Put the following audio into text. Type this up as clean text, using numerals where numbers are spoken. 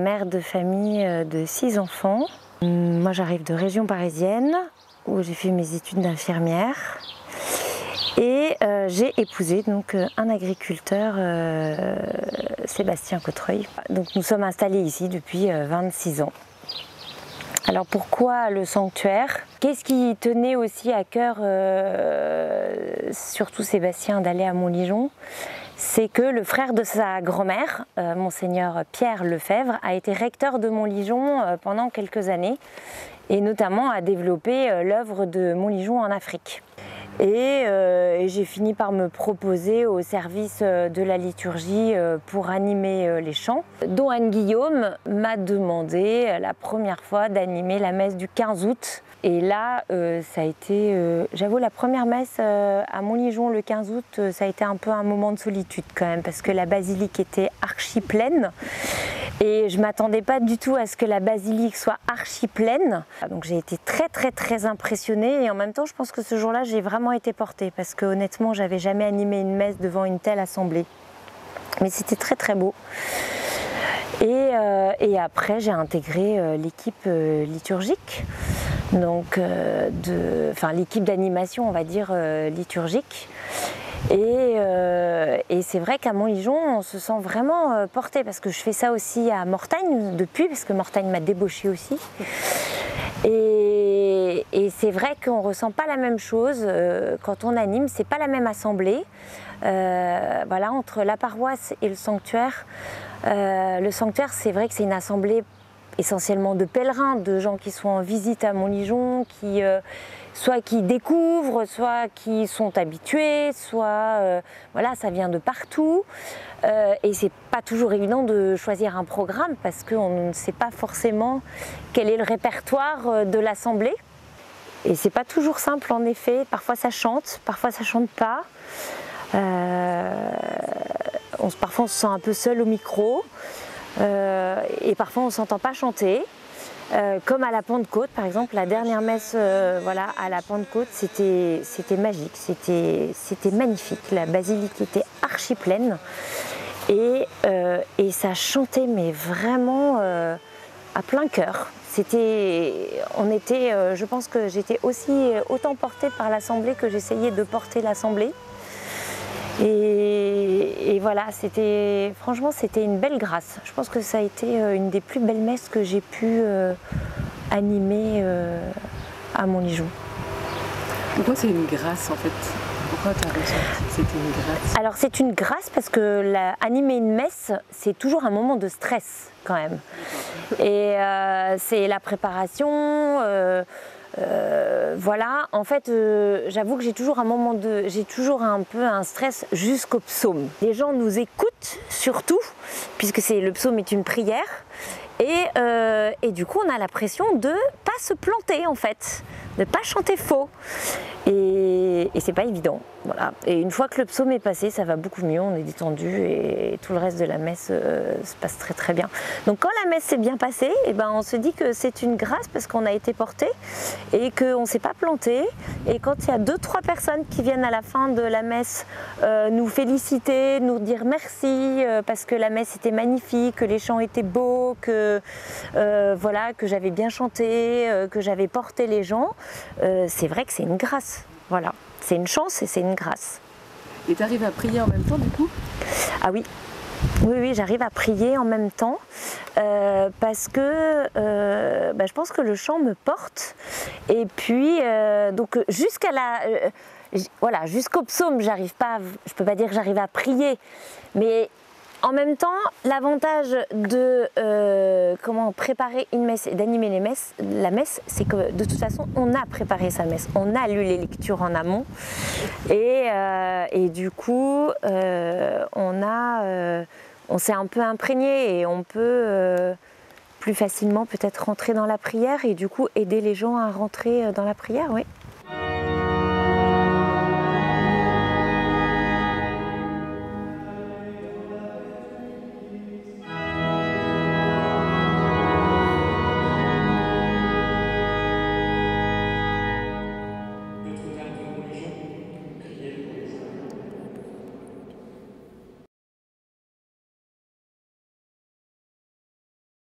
mère de famille de 6 enfants. Moi j'arrive de région parisienne où j'ai fait mes études d'infirmière et j'ai épousé donc un agriculteur, Sébastien Cautreuil. Donc nous sommes installés ici depuis 26 ans. Alors pourquoi le sanctuaire? Qu'est-ce qui tenait aussi à cœur, surtout Sébastien, d'aller à Montligeon? C'est que le frère de sa grand-mère, Monseigneur Pierre Lefebvre, a été recteur de Montligeon pendant quelques années et notamment a développé l'œuvre de Montligeon en Afrique. Et j'ai fini par me proposer au service de la liturgie pour animer les chants, dont Anne Guillaume m'a demandé la première fois d'animer la messe du 15 août. Et là, ça a été, j'avoue, la première messe à Montligeon le 15 août, ça a été un peu un moment de solitude quand même, parce que la basilique était archi pleine. Et je ne m'attendais pas du tout à ce que la basilique soit archi pleine. Donc j'ai été très impressionnée et en même temps je pense que ce jour-là j'ai vraiment été portée parce que honnêtement j'avais jamais animé une messe devant une telle assemblée. Mais c'était très beau. Et après j'ai intégré l'équipe liturgique, donc l'équipe d'animation on va dire liturgique. Et c'est vrai qu'à Montligeon, on se sent vraiment porté parce que je fais ça aussi à Mortagne depuis, parce que Mortagne m'a débauchée aussi. Et c'est vrai qu'on ne ressent pas la même chose quand on anime, c'est pas la même assemblée. Voilà, entre la paroisse et le sanctuaire. Le sanctuaire, c'est vrai que c'est une assemblée essentiellement de pèlerins, de gens qui sont en visite à Montligeon, soit qui découvrent, soit qui sont habitués, soit voilà, ça vient de partout. Et c'est pas toujours évident de choisir un programme parce qu'on ne sait pas forcément quel est le répertoire de l'assemblée. Et c'est pas toujours simple en effet, parfois ça chante pas. Parfois on se sent un peu seul au micro. Et parfois on ne s'entend pas chanter, comme à la Pentecôte par exemple. La dernière messe voilà, à la Pentecôte, c'était magique, c'était magnifique. La basilique était archi pleine et ça chantait mais vraiment à plein cœur. Je pense que j'étais autant portée par l'assemblée que j'essayais de porter l'assemblée. Et voilà, franchement c'était une belle grâce. Je pense que ça a été une des plus belles messes que j'ai pu animer à Montligeon. Pourquoi c'est une grâce en fait? Pourquoi tu as ressenti que c'était une grâce? Alors c'est une grâce parce que animer une messe, c'est toujours un moment de stress quand même. Et c'est la préparation. Voilà, en fait, j'avoue que j'ai toujours un peu un stress jusqu'au psaume. Les gens nous écoutent surtout, puisque le psaume est une prière, et du coup on a la pression de pas se planter en fait, de pas chanter faux. Et c'est pas évident. Voilà. Et une fois que le psaume est passé, ça va beaucoup mieux, on est détendu et tout le reste de la messe se passe très bien. Donc quand la messe s'est bien passée, on se dit que c'est une grâce parce qu'on a été porté et qu'on ne s'est pas planté. Et quand il y a 2-3 personnes qui viennent à la fin de la messe nous féliciter, nous dire merci parce que la messe était magnifique, que les chants étaient beaux, que j'avais bien chanté, que j'avais porté les gens, c'est vrai que c'est une grâce. Voilà, c'est une chance et c'est une grâce. Et tu arrives à prier en même temps du coup? Ah oui, j'arrive à prier en même temps parce que je pense que le chant me porte. Et puis, donc jusqu'au psaume, je peux pas dire que j'arrive à prier, mais en même temps, l'avantage de préparer une messe et d'animer la messe, c'est que de toute façon, on a préparé sa messe, on a lu les lectures en amont, et du coup, on s'est un peu imprégné et on peut plus facilement peut-être rentrer dans la prière et du coup aider les gens à rentrer dans la prière, oui.